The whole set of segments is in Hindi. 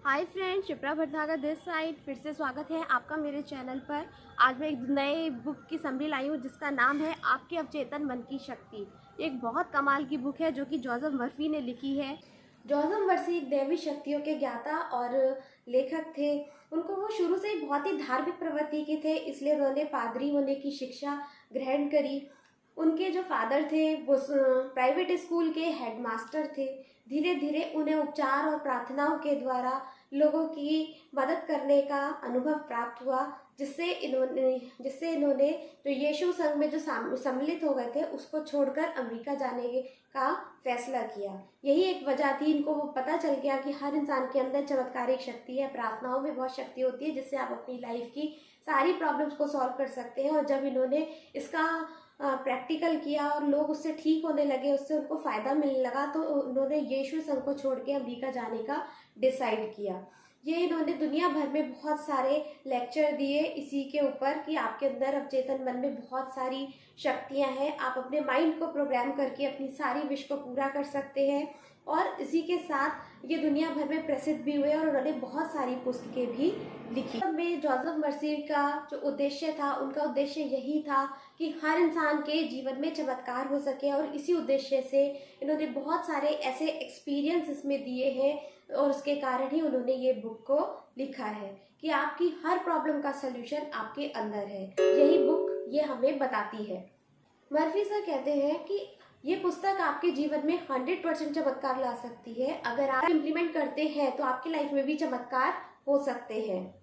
Hi friends, Shipra Bhatnagar this side. फिर से स्वागत है आपका मेरे चैनल पर। आज मैं एक नए बुक की समरी लाई हूँ जिसका नाम है आपके अवचेतन मन की शक्ति। एक बहुत कमाल की बुक है जो कि जोसेफ मर्फी ने लिखी है। जोसेफ मर्फी एक दैवी शक्तियों के ज्ञाता और लेखक थे। उनको वो शुरू से ही बहुत ही धार्मिक प्रवृत्ति के थे, इसलिए उन्होंने पादरी होने की शिक्षा ग्रहण करी। उनके जो फादर थे वो प्राइवेट स्कूल के हेडमास्टर थे। धीरे धीरे उन्हें उपचार और प्रार्थनाओं के द्वारा लोगों की मदद करने का अनुभव प्राप्त हुआ, जिससे इन्होंने जो यीशु संघ में जो सम्मिलित हो गए थे उसको छोड़कर अमेरिका जाने का फैसला किया। यही एक वजह थी, इनको वो पता चल गया कि हर इंसान के अंदर चमत्कारिक शक्ति है, प्रार्थनाओं में बहुत शक्ति होती है जिससे आप अपनी लाइफ की सारी प्रॉब्लम्स को सॉल्व कर सकते हैं। और जब इन्होंने इसका प्रैक्टिकल किया और लोग उससे ठीक होने लगे, उससे उनको फ़ायदा मिलने लगा, तो उन्होंने यीशु संघ को छोड़ के अमेरिका जाने का डिसाइड किया। ये इन्होंने दुनिया भर में बहुत सारे लेक्चर दिए इसी के ऊपर कि आपके अंदर अवचेतन मन में बहुत सारी शक्तियां हैं, आप अपने माइंड को प्रोग्राम करके अपनी सारी विश को पूरा कर सकते हैं। और इसी के साथ ये दुनिया भर में प्रसिद्ध भी हुए और उन्होंने बहुत सारी पुस्तकें भी लिखी। में जोसेफ मर्फी का जो उद्देश्य था, उनका उद्देश्य यही था कि हर इंसान के जीवन में चमत्कार हो सके, और इसी उद्देश्य से इन्होंने बहुत सारे ऐसे एक्सपीरियंस इसमें दिए हैं और उसके कारण ही उन्होंने ये बुक को लिखा है कि आपकी हर प्रॉब्लम का सलूशन आपके अंदर है। यही बुक ये हमें बताती है। मर्फी सर कहते हैं कि ये पुस्तक आपके जीवन में 100% चमत्कार ला सकती है। अगर आप इम्प्लीमेंट करते हैं तो आपकी लाइफ में भी चमत्कार हो सकते हैं।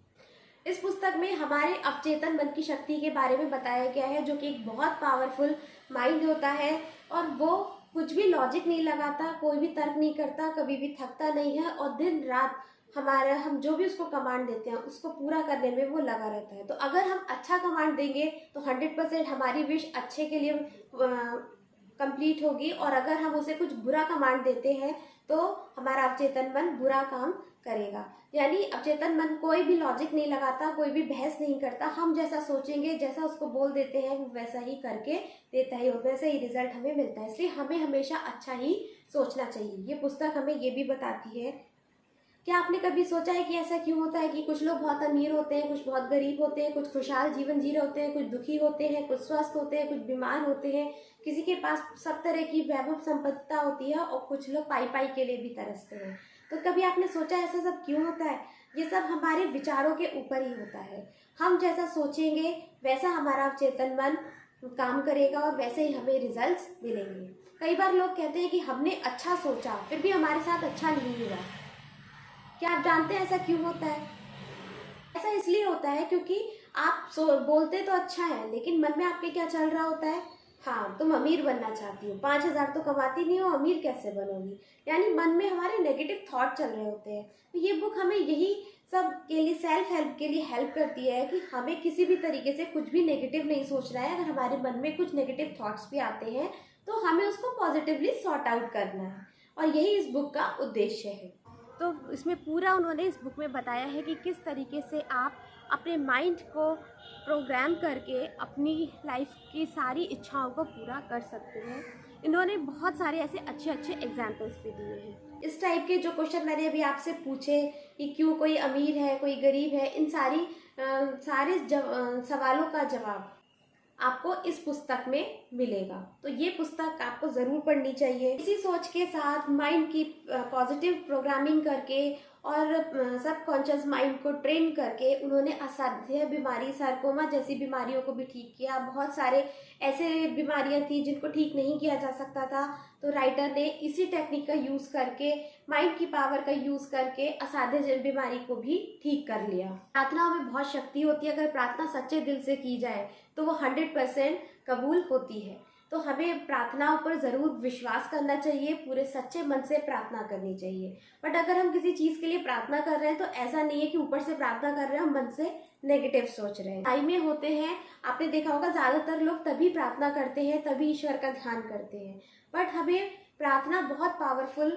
इस पुस्तक में हमारे अवचेतन मन की शक्ति के बारे में बताया गया है, जो कि एक बहुत पावरफुल माइंड होता है और वो कुछ भी लॉजिक नहीं लगाता, कोई भी तर्क नहीं करता, कभी भी थकता नहीं है और दिन रात हम जो भी उसको कमांड देते हैं उसको पूरा करने में वो लगा रहता है। तो अगर हम अच्छा कमांड देंगे तो 100% हमारी विश अच्छे के लिए कंप्लीट होगी, और अगर हम उसे कुछ बुरा कमांड देते हैं तो हमारा अवचेतन मन बुरा काम करेगा। यानी अवचेतन मन कोई भी लॉजिक नहीं लगाता, कोई भी बहस नहीं करता। हम जैसा सोचेंगे, जैसा उसको बोल देते हैं, वो वैसा ही करके देता है और वैसा ही रिजल्ट हमें मिलता है। इसलिए हमें हमेशा अच्छा ही सोचना चाहिए। ये पुस्तक हमें ये भी बताती है। क्या आपने कभी सोचा है कि ऐसा क्यों होता है कि कुछ लोग बहुत अमीर होते हैं, कुछ बहुत गरीब होते हैं, कुछ खुशहाल जीवन जी रहे होते हैं, कुछ दुखी होते हैं, कुछ स्वस्थ होते हैं, कुछ बीमार होते हैं, किसी के पास सब तरह की वैभव संपत्ति होती है और कुछ लोग पाई पाई के लिए भी तरसते हैं। तो कभी आपने सोचा ऐसा सब क्यों होता है? ये सब हमारे विचारों के ऊपर ही होता है। हम जैसा सोचेंगे वैसा हमारा चेतन मन काम करेगा और वैसे ही हमें रिजल्ट्स मिलेंगे। कई बार लोग कहते हैं कि हमने अच्छा सोचा फिर भी हमारे साथ अच्छा नहीं हुआ। क्या आप जानते हैं ऐसा क्यों होता है? ऐसा इसलिए होता है क्योंकि आप बोलते तो अच्छा है, लेकिन मन में आपके क्या चल रहा होता है? हाँ, तुम अमीर बनना चाहती हो, 5,000 तो कमाती नहीं हो, अमीर कैसे बनोगी? यानी मन में हमारे नेगेटिव थॉट चल रहे होते हैं। तो ये बुक हमें यही सब के लिए, सेल्फ हेल्प के लिए हेल्प करती है कि हमें किसी भी तरीके से कुछ भी नेगेटिव नहीं सोचना है। अगर हमारे मन में कुछ नेगेटिव थॉट्स भी आते हैं तो हमें उसको पॉजिटिवली सॉर्ट आउट करना है, और यही इस बुक का उद्देश्य है। तो इसमें पूरा उन्होंने इस बुक में बताया है कि किस तरीके से आप अपने माइंड को प्रोग्राम करके अपनी लाइफ की सारी इच्छाओं को पूरा कर सकते हैं। इन्होंने बहुत सारे ऐसे अच्छे अच्छे एग्जाम्पल्स भी दिए हैं। इस टाइप के जो क्वेश्चन मैंने अभी आपसे पूछे कि क्यों कोई अमीर है, कोई गरीब है, इन सारे सवालों का जवाब आपको इस पुस्तक में मिलेगा। तो ये पुस्तक आपको ज़रूर पढ़नी चाहिए। इसी सोच के साथ माइंड की पॉजिटिव प्रोग्रामिंग करके और सबकॉन्शियस माइंड को ट्रेन करके उन्होंने असाध्य बीमारी, सार्कोमा जैसी बीमारियों को भी ठीक किया। बहुत सारे ऐसे बीमारियां थी जिनको ठीक नहीं किया जा सकता था, तो राइटर ने इसी टेक्निक का यूज़ करके, माइंड की पावर का यूज़ करके असाध्य बीमारी को भी ठीक कर लिया। प्रार्थनाओं में बहुत शक्ति होती है। अगर प्रार्थना सच्चे दिल से की जाए तो वो 100% कबूल होती है। तो हमें प्रार्थनाओं पर ज़रूर विश्वास करना चाहिए, पूरे सच्चे मन से प्रार्थना करनी चाहिए। बट अगर हम किसी चीज़ के लिए प्रार्थना कर रहे हैं तो ऐसा नहीं है कि ऊपर से प्रार्थना कर रहे हैं, हम मन से नेगेटिव सोच रहे हैं। टाइम में होते हैं, आपने देखा होगा ज़्यादातर लोग तभी प्रार्थना करते हैं, तभी ईश्वर का ध्यान करते हैं। बट हमें प्रार्थना बहुत पावरफुल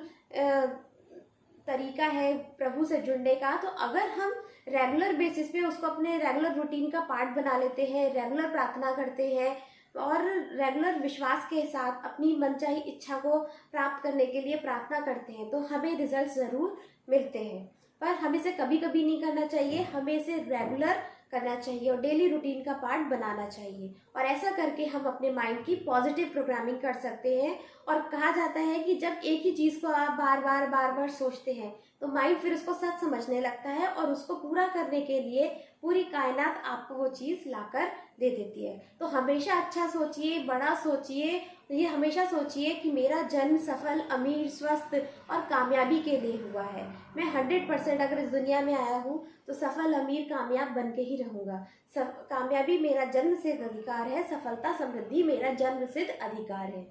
तरीका है प्रभु से जुड़ने का। तो अगर हम रेगुलर बेसिस पे उसको अपने रेगुलर रूटीन का पार्ट बना लेते हैं, रेगुलर प्रार्थना करते हैं और रेगुलर विश्वास के साथ अपनी मनचाही इच्छा को प्राप्त करने के लिए प्रार्थना करते हैं, तो हमें रिजल्ट ज़रूर मिलते हैं। पर हमें इसे कभी कभी नहीं करना चाहिए, हमें इसे रेगुलर करना चाहिए और डेली रूटीन का पार्ट बनाना चाहिए। और ऐसा करके हम अपने माइंड की पॉजिटिव प्रोग्रामिंग कर सकते हैं। और कहा जाता है कि जब एक ही चीज़ को आप बार बार सोचते हैं तो माइंड फिर उसको सच समझने लगता है और उसको पूरा करने के लिए पूरी कायनात आपको वो चीज़ लाकर दे देती है। तो हमेशा अच्छा सोचिए, बड़ा सोचिए, ये हमेशा सोचिए कि मेरा जन्म सफल, अमीर, स्वस्थ और कामयाबी के लिए हुआ है। मैं 100% अगर इस दुनिया में आया हूँ तो सफल, अमीर, कामयाब बन के ही रहूँगा। कामयाबी मेरा जन्म सिद्ध अधिकार है, सफलता, समृद्धि मेरा जन्म सिद्ध अधिकार है।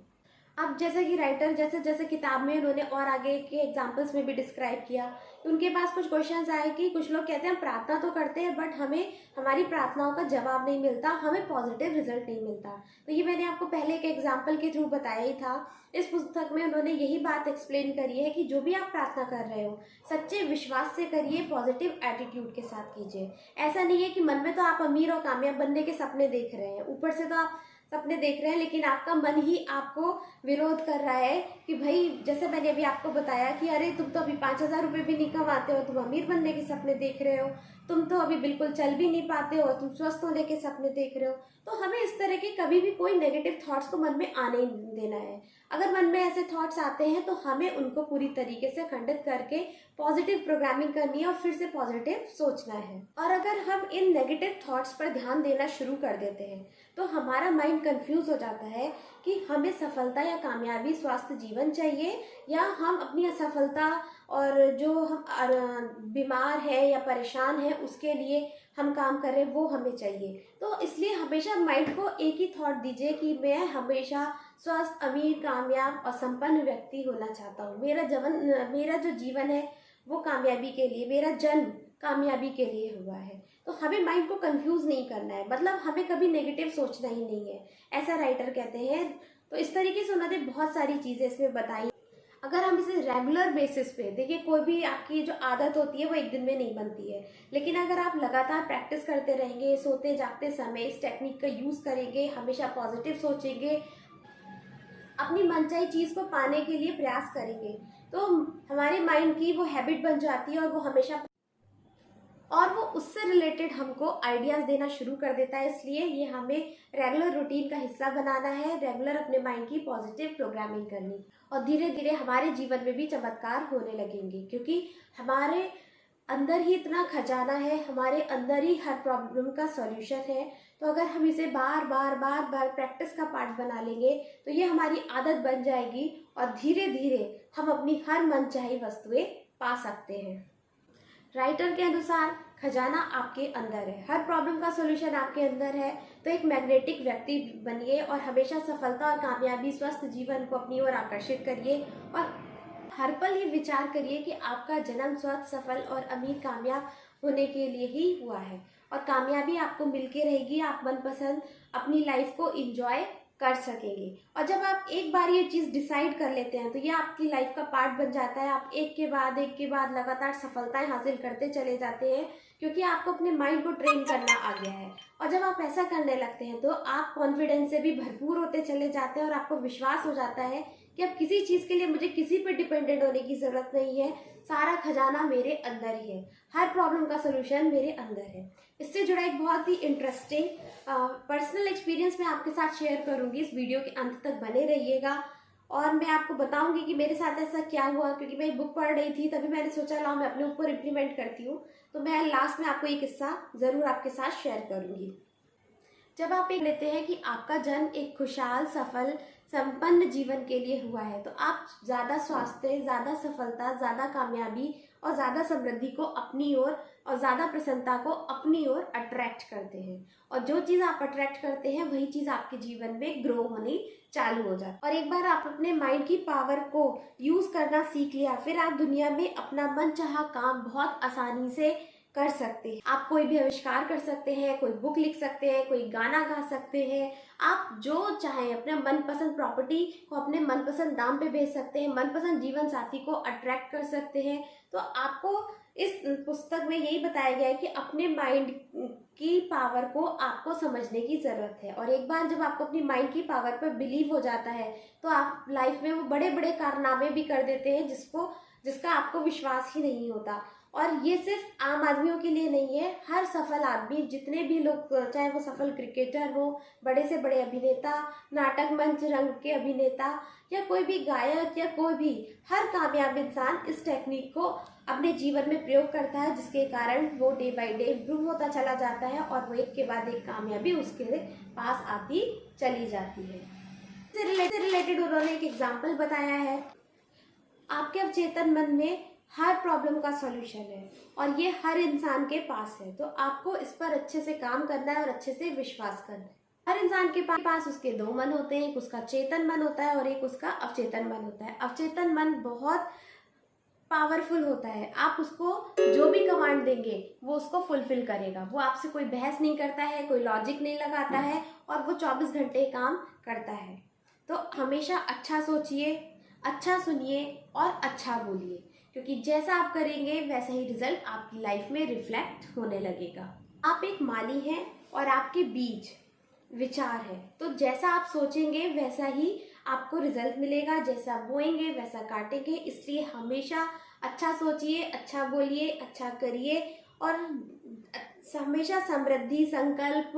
अब जैसे कि राइटर जैसे जैसे किताब में उन्होंने और आगे के एग्जाम्पल्स में भी डिस्क्राइब किया, उनके पास कुछ क्वेश्चंस आए कि कुछ लोग कहते हैं हम प्रार्थना तो करते हैं बट हमें हमारी प्रार्थनाओं का जवाब नहीं मिलता, हमें पॉजिटिव रिजल्ट नहीं मिलता। तो ये मैंने आपको पहले एक एग्जाम्पल के थ्रू बताया ही था। इस पुस्तक में उन्होंने यही बात एक्सप्लेन करी है कि जो भी आप प्रार्थना कर रहे हो सच्चे विश्वास से करिए, पॉजिटिव एटीट्यूड के साथ कीजिए। ऐसा नहीं है कि मन में तो आप अमीर और कामयाब बनने के सपने देख रहे हैं, ऊपर से तो आप सपने देख रहे हैं, लेकिन आपका मन ही आपको विरोध कर रहा है कि भाई, जैसे मैंने अभी आपको बताया कि अरे तुम तो अभी 5,000 रुपये भी नहीं कमाते हो, तुम अमीर बनने के सपने देख रहे हो, तुम तो अभी बिल्कुल चल भी नहीं पाते हो, तुम स्वस्थ होने के सपने देख रहे हो। तो हमें इस तरह के कभी भी कोई नेगेटिव थॉट्स को मन में आने नहीं देना है। अगर मन में ऐसे थॉट्स आते हैं तो हमें उनको पूरी तरीके से खंडित करके पॉजिटिव प्रोग्रामिंग करनी है और फिर से पॉजिटिव सोचना है। और अगर हम इन नेगेटिव थॉट्स पर ध्यान देना शुरू कर देते हैं तो हमारा माइंड कंफ्यूज हो जाता है कि हमें सफलता या कामयाबी, स्वास्थ्य जीवन चाहिए, या हम अपनी असफलता और जो हम बीमार है या परेशान है उसके लिए हम काम कर रहे हैं वो हमें चाहिए। तो इसलिए हमेशा माइंड को एक ही थॉट दीजिए कि मैं हमेशा स्वस्थ, अमीर, कामयाब और संपन्न व्यक्ति होना चाहता हूँ। मेरा जो जीवन है वो कामयाबी के लिए, मेरा जन्म कामयाबी के लिए हुआ है। तो हमें माइंड को कंफ्यूज नहीं करना है, मतलब हमें कभी नेगेटिव सोचना ही नहीं है, ऐसा राइटर कहते हैं। तो इस तरीके से उन्होंने बहुत सारी चीज़ें इसमें बताई। अगर हम इसे रेगुलर बेसिस पे देखिए, कोई भी आपकी जो आदत होती है वो एक दिन में नहीं बनती है, लेकिन अगर आप लगातार प्रैक्टिस करते रहेंगे, सोते जागते समय इस टेक्निक का यूज़ करेंगे, हमेशा पॉजिटिव सोचेंगे, अपनी मनचाही चीज़ को पाने के लिए प्रयास करेंगे, तो हमारे माइंड की वो हैबिट बन जाती है और वो हमेशा और वो उससे रिलेटेड हमको आइडियाज़ देना शुरू कर देता है। इसलिए ये हमें रेगुलर रूटीन का हिस्सा बनाना है, रेगुलर अपने माइंड की पॉजिटिव प्रोग्रामिंग करनी, और धीरे धीरे हमारे जीवन में भी चमत्कार होने लगेंगे, क्योंकि हमारे अंदर ही इतना खजाना है, हमारे अंदर ही हर प्रॉब्लम का सॉल्यूशन है। तो अगर हम इसे बार बार प्रैक्टिस का पार्ट बना लेंगे तो ये हमारी आदत बन जाएगी और धीरे धीरे हम अपनी हर मनचाही वस्तुएं पा सकते हैं। राइटर के अनुसार खजाना आपके अंदर है, हर प्रॉब्लम का सॉल्यूशन आपके अंदर है। तो एक मैग्नेटिक व्यक्ति बनिए और हमेशा सफलता और कामयाबी, स्वस्थ जीवन को अपनी ओर आकर्षित करिए और हर पल ये विचार करिए कि आपका जन्म स्वस्थ, सफल और अमीर, कामयाब होने के लिए ही हुआ है और कामयाबी आपको मिलके रहेगी। आप मनपसंद अपनी लाइफ को एंजॉय कर सकेंगे। और जब आप एक बार ये चीज़ डिसाइड कर लेते हैं तो ये आपकी लाइफ का पार्ट बन जाता है। आप एक के बाद लगातार सफलताएं हासिल करते चले जाते हैं, क्योंकि आपको अपने माइंड को ट्रेन करना आ गया है। और जब आप ऐसा करने लगते हैं तो आप कॉन्फिडेंस से भी भरपूर होते चले जाते हैं और आपको विश्वास हो जाता है कि अब किसी चीज़ के लिए मुझे किसी पर डिपेंडेंट होने की ज़रूरत नहीं है, सारा खजाना मेरे अंदर ही है, हर प्रॉब्लम का सोल्यूशन मेरे अंदर है। इससे जुड़ा एक बहुत ही इंटरेस्टिंग पर्सनल एक्सपीरियंस मैं आपके साथ शेयर करूंगी। इस वीडियो के अंत तक बने रहिएगा और मैं आपको बताऊंगी कि मेरे साथ ऐसा क्या हुआ, क्योंकि मैं एक बुक पढ़ रही थी तभी मैंने सोचा लाओ मैं अपने ऊपर इम्प्लीमेंट करती हूँ। तो मैं लास्ट में आपको ये किस्सा ज़रूर आपके साथ शेयर करूँगी। जब आप एक लेते हैं कि आपका जन्म एक खुशहाल, सफल, संपन्न जीवन के लिए हुआ है, तो आप ज़्यादा स्वास्थ्य, ज़्यादा सफलता, ज़्यादा कामयाबी और ज़्यादा समृद्धि को अपनी ओर और ज़्यादा प्रसन्नता को अपनी ओर अट्रैक्ट करते हैं। और जो चीज़ आप अट्रैक्ट करते हैं वही चीज़ आपके जीवन में ग्रो होनी चालू हो जाती है। और एक बार आप अपने माइंड की पावर को यूज़ करना सीख लिया, फिर आप दुनिया में अपना मनचाहा काम बहुत आसानी से कर सकते हैं। आप कोई भी आविष्कार कर सकते हैं, कोई बुक लिख सकते हैं, कोई गाना गा सकते हैं, आप जो चाहें अपने मनपसंद प्रॉपर्टी को अपने मनपसंद दाम पे बेच सकते हैं, मनपसंद जीवन साथी को अट्रैक्ट कर सकते हैं। तो आपको इस पुस्तक में यही बताया गया है कि अपने माइंड की पावर को आपको समझने की ज़रूरत है। और एक बार जब आपको अपनी माइंड की पावर पर बिलीव हो जाता है तो आप लाइफ में वो बड़े बड़े कारनामे भी कर देते हैं जिसका आपको विश्वास ही नहीं होता। और ये सिर्फ आम आदमियों के लिए नहीं है, हर सफल आदमी, जितने भी लोग, चाहे वो सफल क्रिकेटर हो, बड़े से बड़े अभिनेता, नाटक मंच रंग के अभिनेता, या कोई भी गायक, या कोई भी, हर कामयाब इंसान इस टेक्निक को अपने जीवन में प्रयोग करता है, जिसके कारण वो डे बाय डे इम्प्रूव होता चला जाता है और वो एक के बाद एक कामयाबी उसके पास आती चली जाती है। इससे रिलेटेड उन्होंने एक एग्जाम्पल बताया है, आपके अवचेतन मन में हर प्रॉब्लम का सॉल्यूशन है और ये हर इंसान के पास है, तो आपको इस पर अच्छे से काम करना है और अच्छे से विश्वास करना है। हर इंसान के पास उसके दो मन होते हैं, एक उसका चेतन मन होता है और एक उसका अवचेतन मन होता है। अवचेतन मन बहुत पावरफुल होता है, आप उसको जो भी कमांड देंगे वो उसको फुलफिल करेगा। वो आपसे कोई बहस नहीं करता है, कोई लॉजिक नहीं लगाता है और वो 24 घंटे काम करता है। तो हमेशा अच्छा सोचिए, अच्छा सुनिए और अच्छा बोलिए, क्योंकि जैसा आप करेंगे वैसा ही रिजल्ट आपकी लाइफ में रिफ्लेक्ट होने लगेगा। आप एक माली हैं और आपके बीज विचार है, तो जैसा आप सोचेंगे वैसा ही आपको रिजल्ट मिलेगा, जैसा बोएंगे वैसा काटेंगे। इसलिए हमेशा अच्छा सोचिए, अच्छा बोलिए, अच्छा करिए और हमेशा समृद्धि, संकल्प,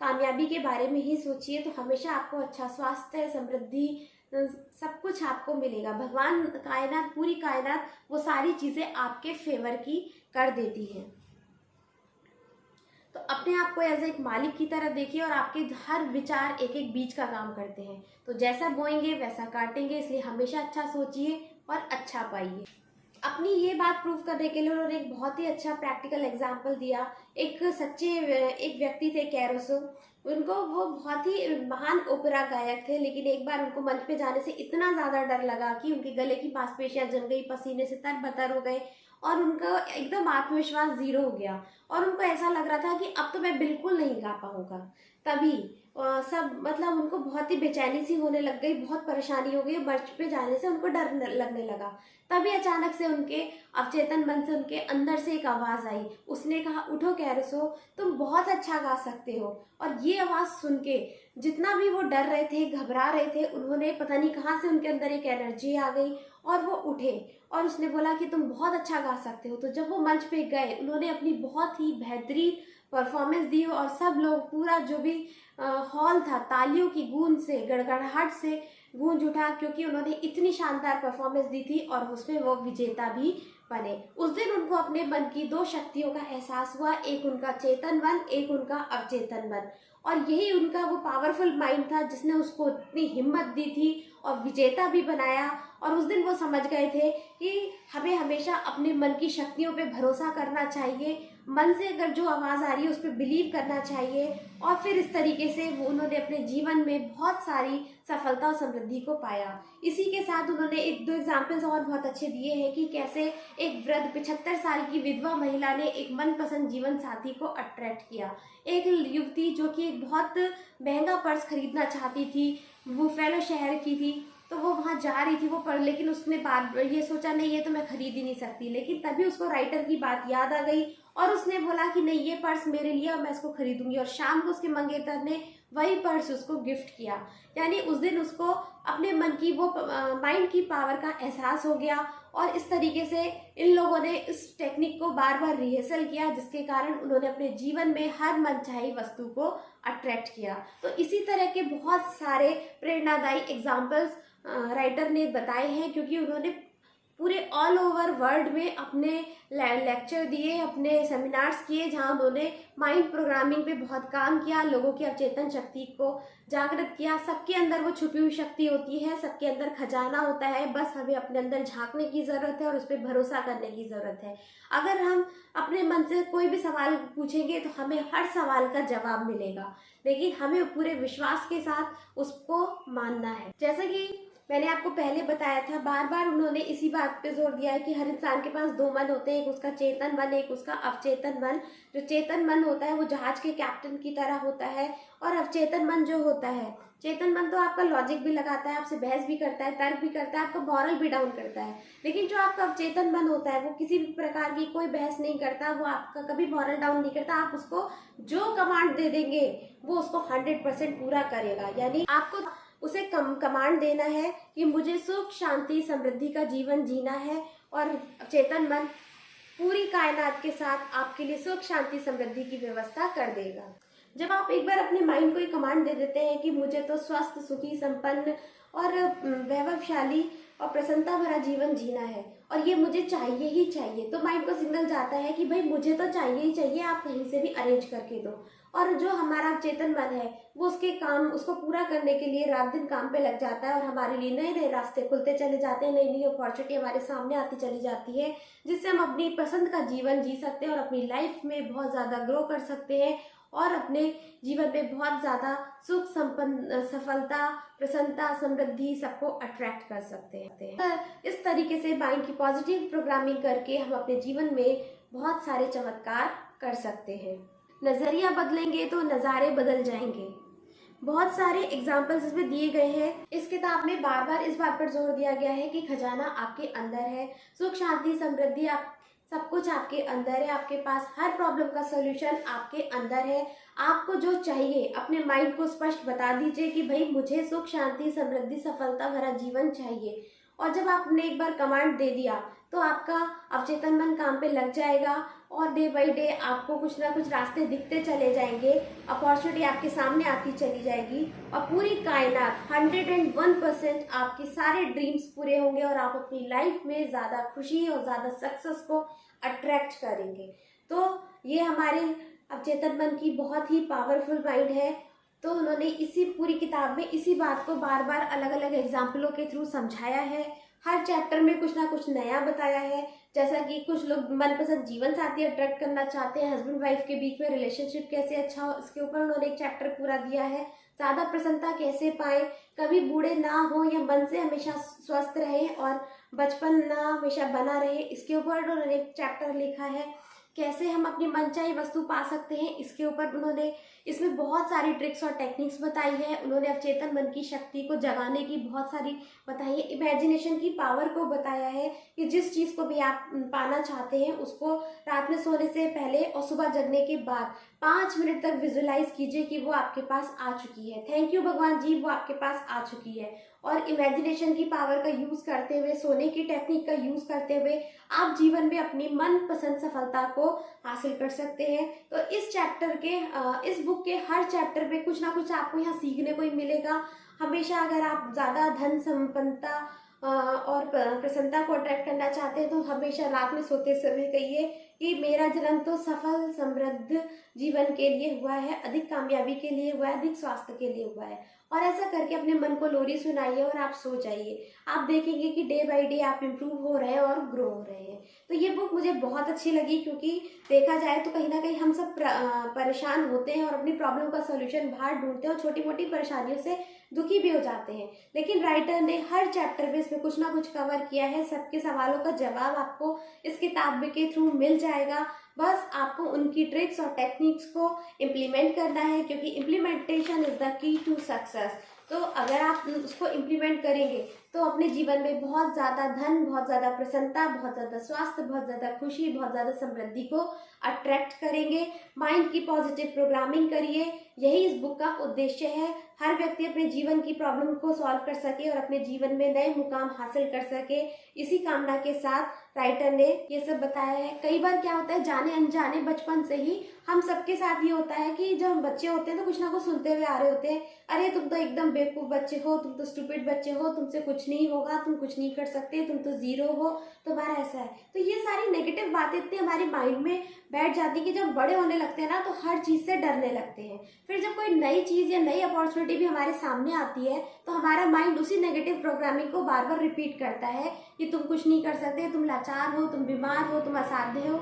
कामयाबी के बारे में ही सोचिए, तो हमेशा आपको अच्छा स्वास्थ्य, समृद्धि, सब कुछ आपको मिलेगा। भगवान, कायनात, पूरी कायनात, वो सारी चीज़ें आपके फेवर की कर देती हैं। तो अपने आप को एज एक मालिक की तरह देखिए और आपके हर विचार एक एक बीज का काम करते हैं, तो जैसा बोएंगे वैसा काटेंगे। इसलिए हमेशा अच्छा सोचिए और अच्छा पाइए। अपनी ये बात प्रूव करने के लिए उन्होंने एक बहुत ही अच्छा प्रैक्टिकल एग्जाम्पल दिया। एक व्यक्ति थे, कैरुसो। उनको, वो बहुत ही महान ओपेरा गायक थे, लेकिन एक बार उनको मंच पे जाने से इतना ज़्यादा डर लगा कि उनके गले की मांसपेशियां जल गई, पसीने से तरबतर हो गए और उनका एकदम आत्मविश्वास जीरो हो गया और उनको ऐसा लग रहा था कि अब तो मैं बिल्कुल नहीं गा पाऊंगा। तभी सब, मतलब उनको बहुत ही बेचैनी सी होने लग गई, बहुत परेशानी हो गई, मंच पे जाने से उनको डर लगने लगा। तभी अचानक से उनके अवचेतन मन से, उनके अंदर से एक आवाज़ आई। उसने कहा, उठो कैरुसो, तुम बहुत अच्छा गा सकते हो। और ये आवाज़ सुन के जितना भी वो डर रहे थे, घबरा रहे थे, उन्होंने पता नहीं कहाँ से उनके अंदर एक एनर्जी आ गई और वो उठे और उसने बोला कि तुम बहुत अच्छा गा सकते हो। तो जब वो मंच पे गए, उन्होंने अपनी बहुत ही बेहतरीन परफॉर्मेंस दी और सब लोग, पूरा जो भी हॉल था, तालियों की गूंज से, गड़गड़ाहट से गूंज उठा, क्योंकि उन्होंने इतनी शानदार परफॉर्मेंस दी थी और उसमें वो विजेता भी बने। उस दिन उनको अपने मन की दो शक्तियों का एहसास हुआ, एक उनका चेतन मन, एक उनका अवचेतन मन, और यही उनका वो पावरफुल माइंड था जिसने उसको इतनी हिम्मत दी थी और विजेता भी बनाया। और उस दिन वो समझ गए थे कि हमें हमेशा अपने मन की शक्तियों पे भरोसा करना चाहिए, मन से अगर जो आवाज़ आ रही है उस पर बिलीव करना चाहिए, और फिर इस तरीके से वो उन्होंने अपने जीवन में बहुत सारी सफलता और समृद्धि को पाया। इसी के साथ उन्होंने एक दो एग्जाम्पल्स और बहुत अच्छे दिए हैं कि कैसे एक वृद्ध 75 साल की विधवा महिला ने एक मनपसंद जीवन साथी को अट्रैक्ट किया। एक युवती जो कि एक बहुत महंगा पर्स खरीदना चाहती थी, वो फेलो शहर की थी, तो वो वहाँ जा रही थी, वो पर लेकिन उसने बार ये सोचा, नहीं ये तो मैं खरीद ही नहीं सकती। लेकिन तभी उसको राइटर की बात याद आ गई और उसने बोला कि नहीं, ये पर्स मेरे लिए और मैं इसको खरीदूंगी। और शाम को उसके मंगेतर ने वही पर्स उसको गिफ्ट किया। यानी उस दिन उसको अपने मन की वो माइंड की पावर का एहसास हो गया। और इस तरीके से इन लोगों ने इस टेक्निक को बार बार रिहर्सल किया, जिसके कारण उन्होंने अपने जीवन में हर मनचाही वस्तु को अट्रैक्ट किया। तो इसी तरह के बहुत सारे प्रेरणादायी एग्जाम्पल्स राइटर ने बताए हैं, क्योंकि उन्होंने पूरे ऑल ओवर वर्ल्ड में अपने लेक्चर दिए, अपने सेमिनार्स किए, जहां उन्होंने माइंड प्रोग्रामिंग पे बहुत काम किया, लोगों की अवचेतन शक्ति को जागृत किया। सबके अंदर वो छुपी हुई शक्ति होती है, सबके अंदर खजाना होता है, बस हमें अपने अंदर झांकने की ज़रूरत है और उस पर भरोसा करने की ज़रूरत है। अगर हम अपने मन से कोई भी सवाल पूछेंगे तो हमें हर सवाल का जवाब मिलेगा, लेकिन हमें पूरे विश्वास के साथ उसको मानना है। जैसा कि मैंने आपको पहले बताया था, बार बार उन्होंने इसी बात पे जोर दिया है कि हर इंसान के पास दो मन होते हैं, एक उसका चेतन मन, एक उसका अवचेतन मन। जो चेतन मन होता है वो जहाज के कैप्टन की तरह होता है, और अवचेतन मन जो होता है, चेतन मन तो आपका लॉजिक भी लगाता है, आपसे बहस भी करता है, तर्क भी करता है, आपका मॉरल भी डाउन करता है। लेकिन जो आपका अवचेतन मन होता है वो किसी भी प्रकार की कोई बहस नहीं करता, वो आपका कभी मॉरल डाउन नहीं करता। आप उसको जो कमांड दे देंगे वो उसको 100% पूरा करेगा। यानी आपको उसे कमांड देना है कि मुझे सुख, शांति, समृद्धि का जीवन जीना है। और चेतन मन पूरी कायनात के साथ आपके लिए सुख शांति समृद्धि की व्यवस्था कर देगा। जब आप एक बार अपने माइंड को एक कमांड दे देते हैं कि मुझे तो स्वस्थ, सुखी, संपन्न और वैभवशाली और प्रसन्नता भरा जीवन जीना है और ये मुझे चाहिए ही चाहिए, तो माइंड को सिग्नल जाता है कि भाई मुझे तो चाहिए ही चाहिए, आप कहीं से भी अरेंज करके दो। और जो हमारा चेतन मन है वो उसको पूरा करने के लिए रात दिन काम पे लग जाता है और हमारे लिए नए नए रास्ते खुलते चले जाते हैं, नई नई अपॉर्चुनिटी हमारे सामने आती चली जाती है, जिससे हम अपनी पसंद का जीवन जी सकते हैं और अपनी लाइफ में बहुत ज़्यादा ग्रो कर सकते हैं और अपने जीवन में बहुत ज़्यादा सुख, संपन्न, सफलता, प्रसन्नता, समृद्धि सबको अट्रैक्ट कर सकते हैं। इस तरीके से माइंड की पॉजिटिव प्रोग्रामिंग करके हम अपने जीवन में बहुत सारे चमत्कार कर सकते हैं। नज़रिया बदलेंगे तो नज़ारे बदल जाएंगे। बहुत सारे एग्जाम्पल्स इसमें दिए गए हैं। इस किताब में बार बार इस बात पर जोर दिया गया है कि खजाना आपके अंदर है, सुख शांति समृद्धि आप सब कुछ आपके अंदर है, आपके पास हर प्रॉब्लम का सॉल्यूशन आपके अंदर है। आपको जो चाहिए अपने माइंड को स्पष्ट बता दीजिए कि भाई मुझे सुख शांति समृद्धि सफलता भरा जीवन चाहिए, और जब आपने एक बार कमांड दे दिया तो आपका अवचेतन मन काम पे लग जाएगा और डे बाई डे आपको कुछ ना कुछ रास्ते दिखते चले जाएंगे, अपॉर्चुनिटी आपके सामने आती चली जाएगी और पूरी कायनात 101% आपके सारे ड्रीम्स पूरे होंगे और आप अपनी लाइफ में ज़्यादा खुशी और ज़्यादा सक्सेस को अट्रैक्ट करेंगे। तो ये हमारे अवचेतन मन की बहुत ही पावरफुल माइंड है। तो उन्होंने इसी पूरी किताब में इसी बात को बार बार अलग अलग एग्जाम्पलों के थ्रू समझाया है। हर चैप्टर में कुछ ना कुछ नया बताया है, जैसा कि कुछ लोग मनपसंद जीवन साथी अट्रैक्ट करना चाहते हैं, हस्बैंड वाइफ के बीच में रिलेशनशिप कैसे अच्छा हो, इसके ऊपर उन्होंने एक चैप्टर पूरा दिया है। ज़्यादा प्रसन्नता कैसे पाएं, कभी बूढ़े ना हो या मन से हमेशा स्वस्थ रहें और बचपन ना हमेशा बना रहे, इसके ऊपर उन्होंने एक चैप्टर लिखा है। कैसे हम अपनी मनचाही वस्तु पा सकते हैं, इसके ऊपर उन्होंने इसमें बहुत सारी ट्रिक्स और टेक्निक्स बताई है। उन्होंने अवचेतन मन की शक्ति को जगाने की बहुत सारी बताई है, इमेजिनेशन की पावर को बताया है कि जिस चीज़ को भी आप पाना चाहते हैं उसको रात में सोने से पहले और सुबह जगने के बाद 5 मिनट तक विजुलाइज कीजिए कि वो आपके पास आ चुकी है। थैंक यू भगवान जी, वो आपके पास आ चुकी है। और इमेजिनेशन की पावर का यूज़ करते हुए, सोने की टेक्निक का यूज़ करते हुए आप जीवन में अपनी मनपसंद सफलता को हासिल कर सकते हैं। तो इस चैप्टर के इस बुक के हर चैप्टर में कुछ ना कुछ आपको यहाँ सीखने को ही मिलेगा। हमेशा अगर आप ज़्यादा धन संपन्नता और प्रसन्नता को अट्रैक्ट करना चाहते हैं तो हमेशा रात में सोते समय कहिए कि मेरा जन्म तो सफल समृद्ध जीवन के लिए हुआ है, अधिक कामयाबी के लिए हुआ है, अधिक स्वास्थ्य के लिए हुआ है। और ऐसा करके अपने मन को लोरी सुनाइए और आप सो जाइए। आप देखेंगे कि डे बाय डे आप इम्प्रूव हो रहे हैं और ग्रो हो रहे हैं। तो ये बुक मुझे बहुत अच्छी लगी, क्योंकि देखा जाए तो कहीं ना कहीं हम सब परेशान होते हैं और अपनी प्रॉब्लम का सॉल्यूशन बाहर ढूंढते हैं और छोटी मोटी परेशानियों से दुखी भी हो जाते हैं। लेकिन राइटर ने हर चैप्टर में इसमें कुछ ना कुछ कवर किया है। सबके सवालों का जवाब आपको इस किताब के थ्रू मिल जाएगा। बस आपको उनकी ट्रिक्स और टेक्निक्स को इम्प्लीमेंट करना है, क्योंकि implementation is the key to success. तो अगर आप उसको इम्प्लीमेंट करेंगे तो अपने जीवन में बहुत ज़्यादा धन, बहुत ज़्यादा प्रसन्नता, बहुत ज़्यादा स्वास्थ्य, बहुत ज़्यादा खुशी, बहुत ज़्यादा समृद्धि को अट्रैक्ट करेंगे। माइंड की पॉजिटिव प्रोग्रामिंग करिए, यही इस बुक का उद्देश्य है। हर व्यक्ति अपने जीवन की प्रॉब्लम को सॉल्व कर सके और अपने जीवन में नए मुकाम हासिल कर सके, इसी कामना के साथ राइटर ने ये सब बताया है। कई बार क्या होता है, जाने अनजाने बचपन से ही हम सबके साथ ये होता है कि जब हम बच्चे होते हैं तो कुछ ना कुछ सुनते हुए आ रहे होते हैं, अरे तुम तो एकदम बेवकूफ़ बच्चे हो, तुम तो स्टूपिड बच्चे हो, तुमसे कुछ नहीं होगा, तुम कुछ नहीं कर सकते, तुम तो ज़ीरो हो, तुम्हारा ऐसा है। तो ये सारी नेगेटिव बातें इतनी हमारे माइंड में बैठ जाती है कि जब बड़े होने लगते हैं ना तो हर चीज़ से डरने लगते हैं। फिर जब कोई नई चीज़ या नई अपॉर्चुनिटी भी हमारे सामने आती है तो हमारा माइंड उसी नेगेटिव प्रोग्रामिंग को बार बार रिपीट करता है कि तुम कुछ नहीं कर सकते, तुम लाचार हो, तुम बीमार हो, तुम असाध्य हो,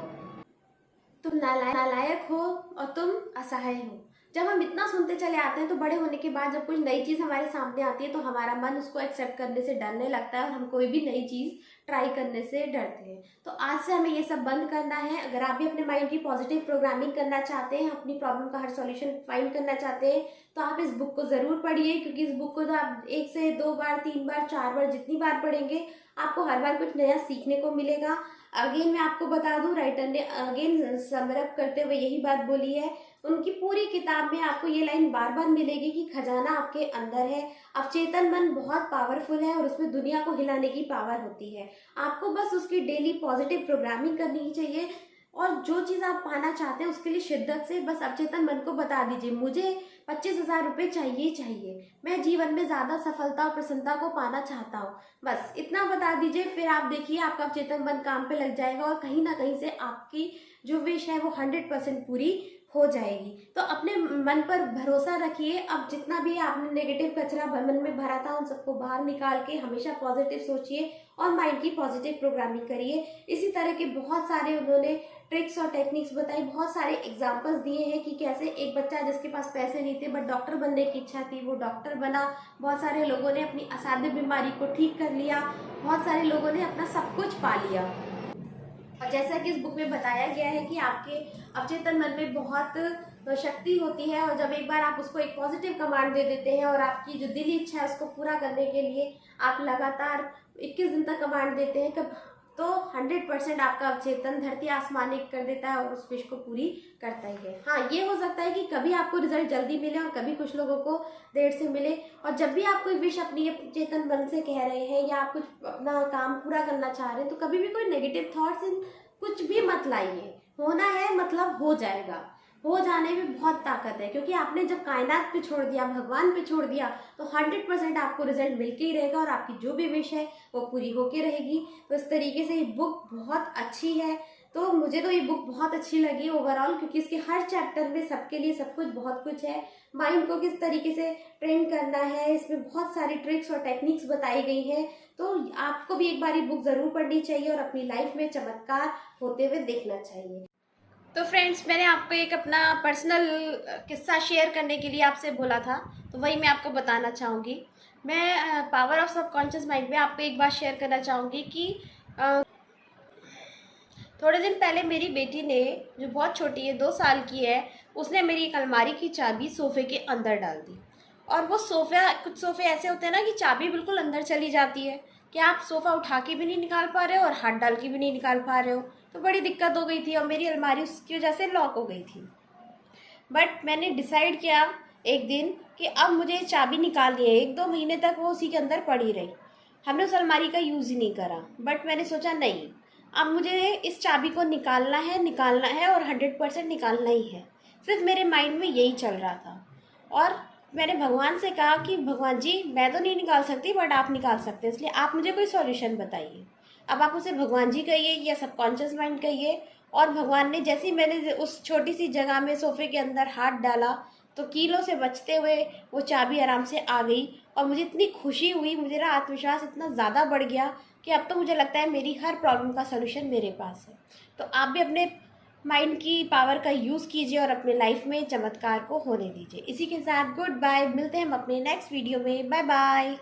तुम नालायक हो और तुम असहाय हो। जब हम इतना सुनते चले आते हैं तो बड़े होने के बाद जब कुछ नई चीज़ हमारे सामने आती है तो हमारा मन उसको एक्सेप्ट करने से डरने लगता है और हम कोई भी नई चीज़ ट्राई करने से डरते हैं। तो आज से हमें ये सब बंद करना है। अगर आप भी अपने माइंड की पॉजिटिव प्रोग्रामिंग करना चाहते हैं, अपनी प्रॉब्लम का हर सॉल्यूशन फाइंड करना चाहते हैं, तो आप इस बुक को ज़रूर पढ़िए, क्योंकि इस बुक को तो आप 1 से 2 बार, 3 बार, 4 बार, जितनी बार पढ़ेंगे आपको हर बार कुछ नया सीखने को मिलेगा। अगेन मैं आपको बता दूं, राइटर ने अगेन समरअप करते हुए यही बात बोली है। उनकी पूरी किताब में आपको ये लाइन बार बार मिलेगी कि खजाना आपके अंदर है, अवचेतन मन बहुत पावरफुल है और उसमें दुनिया को हिलाने की पावर होती है। आपको बस उसकी डेली पॉजिटिव प्रोग्रामिंग करनी चाहिए और जो चीज़ आप पाना चाहते हैं उसके लिए शिद्दत से बस अवचेतन मन को बता दीजिए, मुझे 25,000 रुपये चाहिए चाहिए, मैं जीवन में ज़्यादा सफलता और प्रसन्नता को पाना चाहता हूँ, बस इतना बता दीजिए। फिर आप देखिए आपका अवचेतन मन काम पे लग जाएगा और कहीं ना कहीं से आपकी जो विश है वो 100% पूरी हो जाएगी। तो अपने मन पर भरोसा रखिए। अब जितना भी आपने नेगेटिव कचरा मन में भरा था उन सबको बाहर निकाल के हमेशा पॉजिटिव सोचिए और माइंड की पॉजिटिव प्रोग्रामिंग करिए। इसी तरह के बहुत सारे उन्होंने ट्रिक्स और टेक्निक्स बताई, बहुत सारे एग्जाम्पल्स दिए हैं कि कैसे एक बच्चा जिसके पास पैसे नहीं थे बट डॉक्टर बनने की इच्छा थी वो डॉक्टर बना, बहुत सारे लोगों ने अपनी असाध्य बीमारी को ठीक कर लिया, बहुत सारे लोगों ने अपना सब कुछ पा लिया। और जैसा कि इस बुक में बताया गया है कि आपके अवचेतन मन में बहुत शक्ति होती है और जब एक बार आप उसको एक पॉजिटिव कमांड दे देते हैं और आपकी जो दिली इच्छा है उसको पूरा करने के लिए आप लगातार 21 दिन तक कमांड देते हैं कब, तो 100% आपका अवचेतन धरती आसमान एक कर देता है और उस विश को पूरी करता ही है। हाँ, ये हो सकता है कि कभी आपको रिजल्ट जल्दी मिले और कभी कुछ लोगों को देर से मिले। और जब भी आप कोई विश अपनी चेतन मन से कह रहे हैं या आप कुछ अपना काम पूरा करना चाह रहे हैं तो कभी भी कोई नेगेटिव थॉट्स इन कुछ भी मत लाइए। होना है मतलब हो जाएगा, हो जाने में बहुत ताकत है, क्योंकि आपने जब कायनात पे छोड़ दिया, भगवान पे छोड़ दिया, तो 100% आपको रिजल्ट मिलके ही रहेगा और आपकी जो भी विश है वो पूरी होके रहेगी। तो इस तरीके से ये बुक बहुत अच्छी है। तो मुझे तो ये बुक बहुत अच्छी लगी ओवरऑल, क्योंकि इसके हर चैप्टर में सबके लिए सब कुछ बहुत कुछ है। माइंड को किस तरीके से ट्रेन करना है, इसमें बहुत सारी ट्रिक्स और टेक्निक्स बताई गई हैं। तो आपको भी एक बार ये बुक ज़रूर पढ़नी चाहिए और अपनी लाइफ में चमत्कार होते हुए देखना चाहिए। तो फ्रेंड्स, मैंने आपको एक अपना पर्सनल किस्सा शेयर करने के लिए आपसे बोला था, तो वही मैं आपको बताना चाहूँगी। मैं पावर ऑफ सबकॉन्शियस माइंड में आपको एक बात शेयर करना चाहूँगी कि थोड़े दिन पहले मेरी बेटी ने, जो बहुत छोटी है, 2 साल की है, उसने मेरी एक अलमारी की चाबी सोफ़े के अंदर डाल दी। और वो सोफ़ा, कुछ सोफ़े ऐसे होते हैं ना कि चाबी बिल्कुल अंदर चली जाती है कि आप सोफ़ा उठा के भी नहीं निकाल पा रहे हो और हाथ डाल के भी नहीं निकाल पा रहे हो। तो बड़ी दिक्कत हो गई थी और मेरी अलमारी उसकी वजह से लॉक हो गई थी। बट मैंने डिसाइड किया एक दिन कि अब मुझे चाबी निकालनी है। 1-2 महीने तक वो उसी के अंदर पड़ी रही, हमने उस अलमारी का यूज़ ही नहीं करा। बट मैंने सोचा नहीं, अब मुझे इस चाबी को निकालना है और 100% निकालना ही है। सिर्फ मेरे माइंड में यही चल रहा था और मैंने भगवान से कहा कि भगवान जी, मैं तो नहीं निकाल सकती बट आप निकाल सकते हैं, इसलिए आप मुझे कोई सॉल्यूशन बताइए। अब आप उसे भगवान जी कहिए या सबकॉन्शियस माइंड कहिए। और भगवान ने, जैसे ही मैंने उस छोटी सी जगह में सोफ़े के अंदर हाथ डाला तो कीलों से बचते हुए वो चाबी आराम से आ गई और मुझे इतनी खुशी हुई, मेरा आत्मविश्वास इतना ज़्यादा बढ़ गया कि अब तो मुझे लगता है मेरी हर प्रॉब्लम का सलूशन मेरे पास है। तो आप भी अपने माइंड की पावर का यूज़ कीजिए और अपने लाइफ में चमत्कार को होने दीजिए। इसी के साथ गुड बाय, मिलते हैं हम अपने नेक्स्ट वीडियो में। Bye bye.